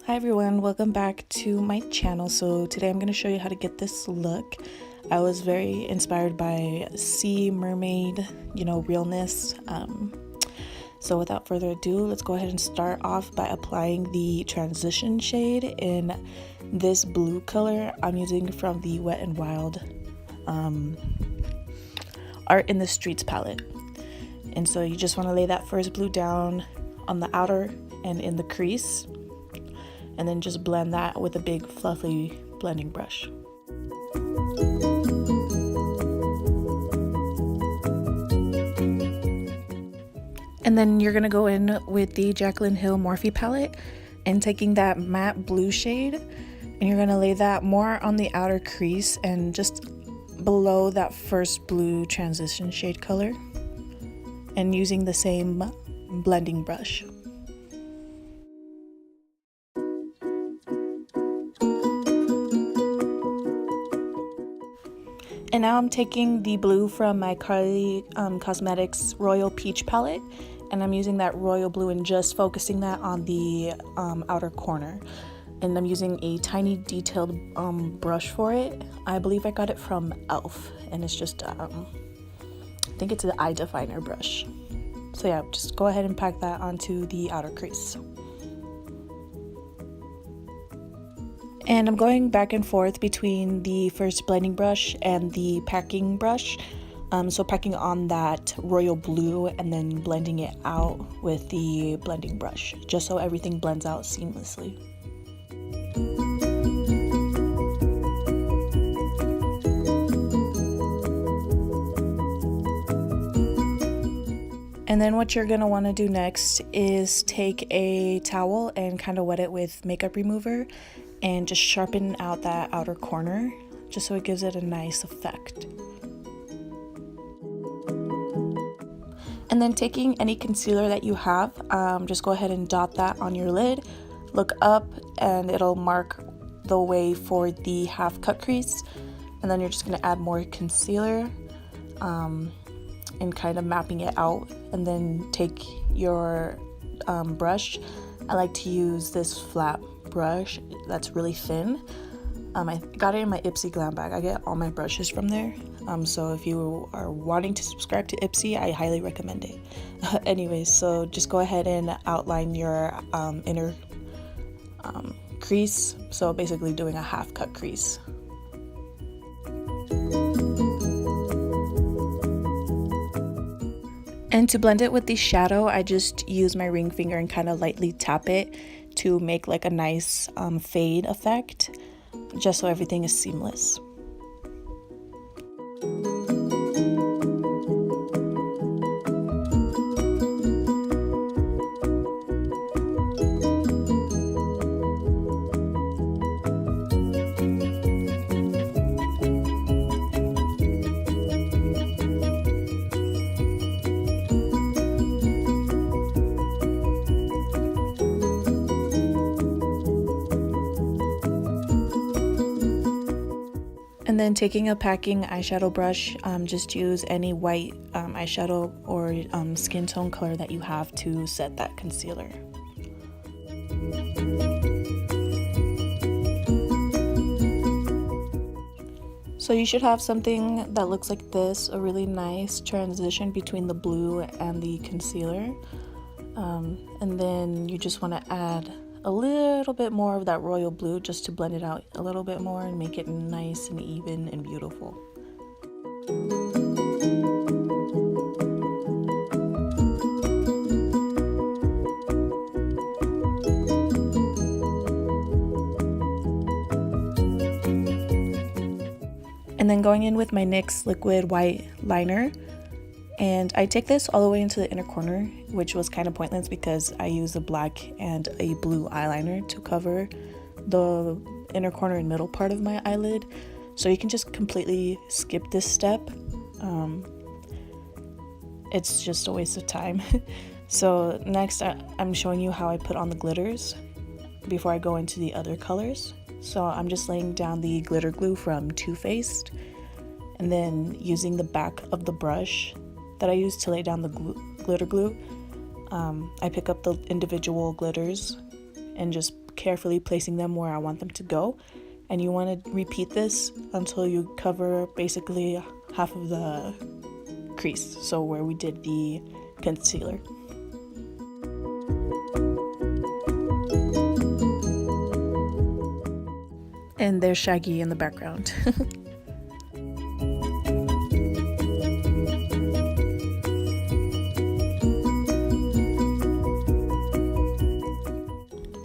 Hi everyone, welcome back to my channel. So today I'm going to show you how to get this look. I was very inspired by sea mermaid, realness. So without further ado, let's go ahead and start off by applying the transition shade in this blue color I'm using from the Wet n Wild Art in the Streets palette. And so you just want to lay that first blue down on the outer and in the crease, and then just blend that with a big fluffy blending brush. And then you're gonna go in with the Jaclyn Morphe palette and taking that matte blue shade, and you're gonna lay that more on the outer crease and just below that first blue transition shade color, and using the same blending brush. And now I'm taking the blue from my Kylie Cosmetics Royal Peach palette, and I'm using that royal blue and just focusing that on the outer corner. And I'm using a tiny detailed brush for it. I believe I got it from e.l.f. and it's just, I think it's an eye definer brush. So yeah, just go ahead and pack that onto the outer crease. And I'm going back and forth between the first blending brush and the packing brush. So packing on that royal blue and then blending it out with the blending brush, just so everything blends out seamlessly. And then what you're gonna wanna do next is take a towel and kind of wet it with makeup remover and just sharpen out that outer corner, just so it gives it a nice effect. And then taking any concealer that you have, just go ahead and dot that on your lid, look up, and it'll mark the way for the half cut crease. And then you're just gonna add more concealer and kind of mapping it out, and then take your brush. I like to use this flat brush that's really thin. I got it in my Ipsy glam bag. I get all my brushes from there. So if you are wanting to subscribe to Ipsy, I highly recommend it. Anyways, so just go ahead and outline your inner crease. So basically doing a half cut crease. And to blend it with the shadow, I just use my ring finger and kind of lightly tap it to make like a nice fade effect, just so everything is seamless. And then taking a packing eyeshadow brush, just use any white eyeshadow or skin tone color that you have to set that concealer. So you should have something that looks like this, a really nice transition between the blue and the concealer. And then you just want to add a little bit more of that royal blue just to blend it out a little bit more and make it nice and even and beautiful. And then going in with my NYX liquid white liner, and I take this all the way into the inner corner, which was kind of pointless because I use a black and a blue eyeliner to cover the inner corner and middle part of my eyelid. So you can just completely skip this step. It's just a waste of time. So next I'm showing you how I put on the glitters before I go into the other colors. So I'm just laying down the glitter glue from Too Faced, and then using the back of the brush that I use to lay down the glitter glue, I pick up the individual glitters and just carefully placing them where I want them to go. And you want to repeat this until you cover basically half of the crease, so where we did the concealer. And there's Shaggy in the background.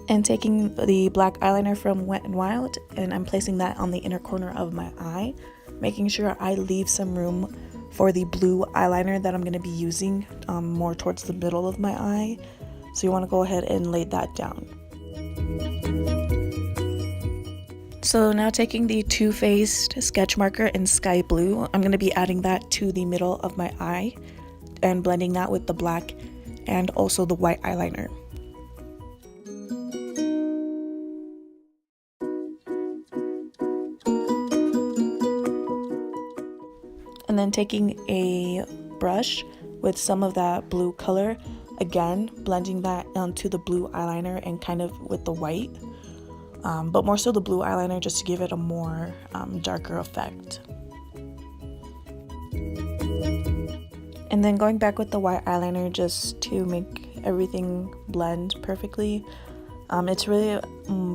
And taking the black eyeliner from Wet n Wild, and I'm placing that on the inner corner of my eye, making sure I leave some room for the blue eyeliner that I'm going to be using more towards the middle of my eye. So you want to go ahead and lay that down. So now taking the Too Faced sketch marker in Sky Blue, I'm going to be adding that to the middle of my eye and blending that with the black and also the white eyeliner. And then taking a brush with some of that blue color, again blending that onto the blue eyeliner and kind of with the white, but more so the blue eyeliner, just to give it a more darker effect. And then going back with the white eyeliner just to make everything blend perfectly. It's really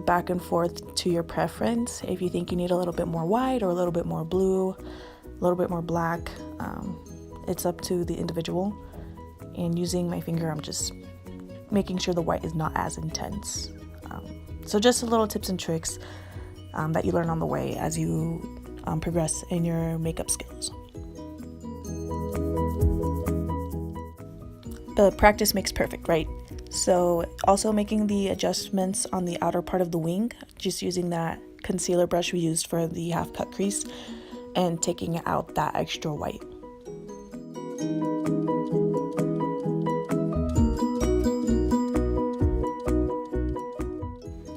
back and forth to your preference. If you think you need a little bit more white or a little bit more blue, a little bit more black, it's up to the individual. And using my finger, I'm just making sure the white is not as intense. So just a little tips and tricks that you learn on the way as you progress in your makeup skills. But practice makes perfect, right? So also making the adjustments on the outer part of the wing, just using that concealer brush we used for the half cut crease and taking out that extra white.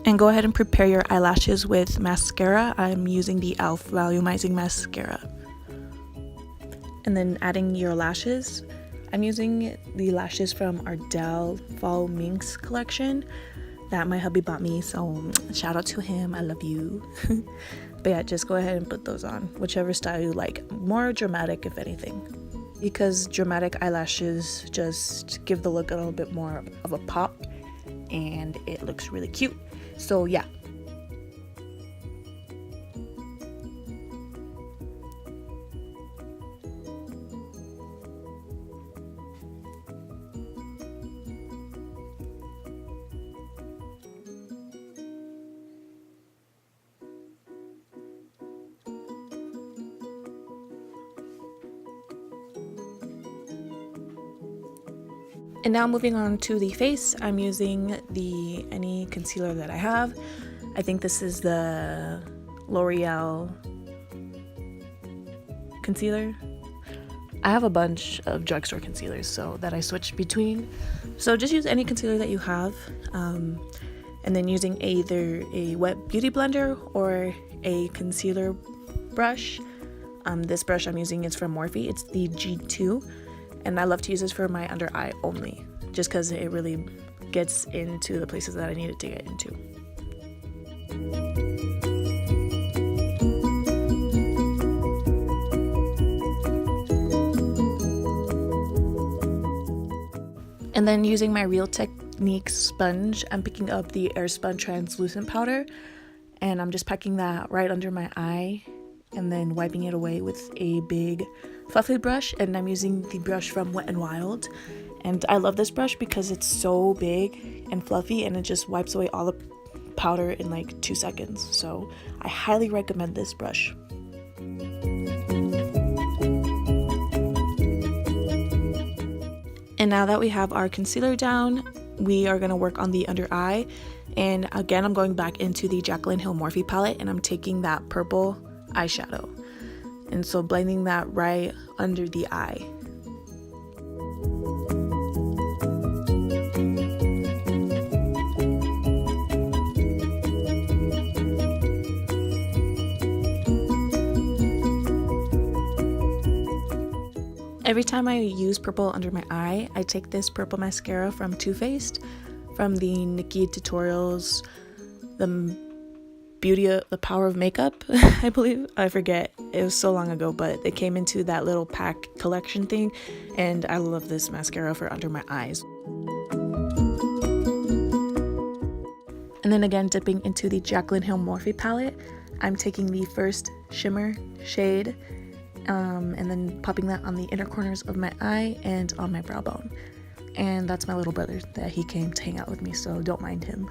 And go ahead and prepare your eyelashes with mascara. I'm using the e.l.f. Volumizing Mascara. And then adding your lashes. I'm using the lashes from Ardell Faux Mink's collection that my hubby bought me, so shout out to him, I love you. But yeah, just go ahead and put those on, whichever style you like. More dramatic if anything, because dramatic eyelashes just give the look a little bit more of a pop and it looks really cute. So yeah. And now moving on to the face, I'm using any concealer that I have. I think this is the L'Oreal concealer. I have a bunch of drugstore concealers so that I switch between. So just use any concealer that you have. And then using either a wet beauty blender or a concealer brush. This brush I'm using is from Morphe. It's the G2. And I love to use this for my under eye only, just because it really gets into the places that I need it to get into. And then using my Real Technique sponge, I'm picking up the Airspun translucent powder, and I'm just packing that right under my eye and then wiping it away with a big fluffy brush. And I'm using the brush from Wet n Wild, and I love this brush because it's so big and fluffy and it just wipes away all the powder in like 2 seconds. So I highly recommend this brush. And now that we have our concealer down, we are going to work on the under eye. And again, I'm going back into the Jaclyn Hill Morphe palette, and I'm taking that purple eyeshadow, and so blending that right under the eye. Every time I use purple under my eye, I take this purple mascara from Too Faced from the Nikki Tutorials the the power of makeup, I believe. I forget. It was so long ago, but it came into that little pack collection thing, and I love this mascara for under my eyes. And then again, dipping into the Jaclyn Hill Morphe palette, I'm taking the first shimmer shade and then popping that on the inner corners of my eye and on my brow bone. And that's my little brother that he came to hang out with me, so don't mind him.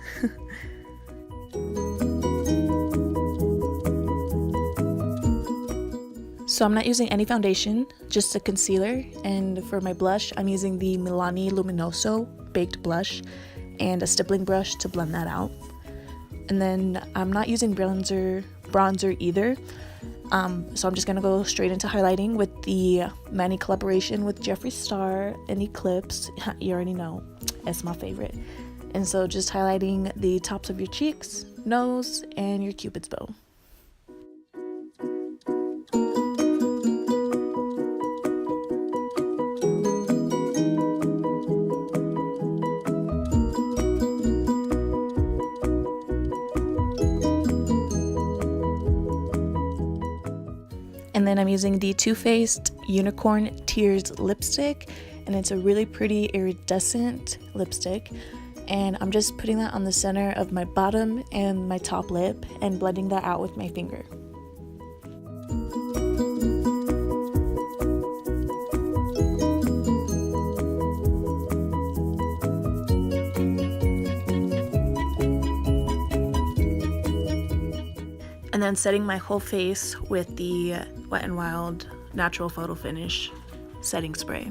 So I'm not using any foundation, just a concealer, and for my blush I'm using the Milani Luminoso Baked Blush and a stippling brush to blend that out. And then I'm not using bronzer either, so I'm just gonna go straight into highlighting with the Manny collaboration with Jeffree Star and Eclipse. You already know, it's my favorite. And so just highlighting the tops of your cheeks, nose, and your cupid's bow. And then I'm using the Too Faced Unicorn Tears lipstick, and it's a really pretty iridescent lipstick. And I'm just putting that on the center of my bottom and my top lip and blending that out with my finger. And then setting my whole face with the Wet n Wild Natural Photo Finish setting spray.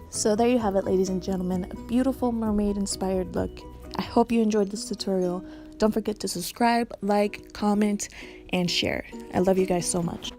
So there you have it, ladies and gentlemen, a beautiful mermaid inspired look. I hope you enjoyed this tutorial. Don't forget to subscribe, like, comment, and share. I love you guys so much.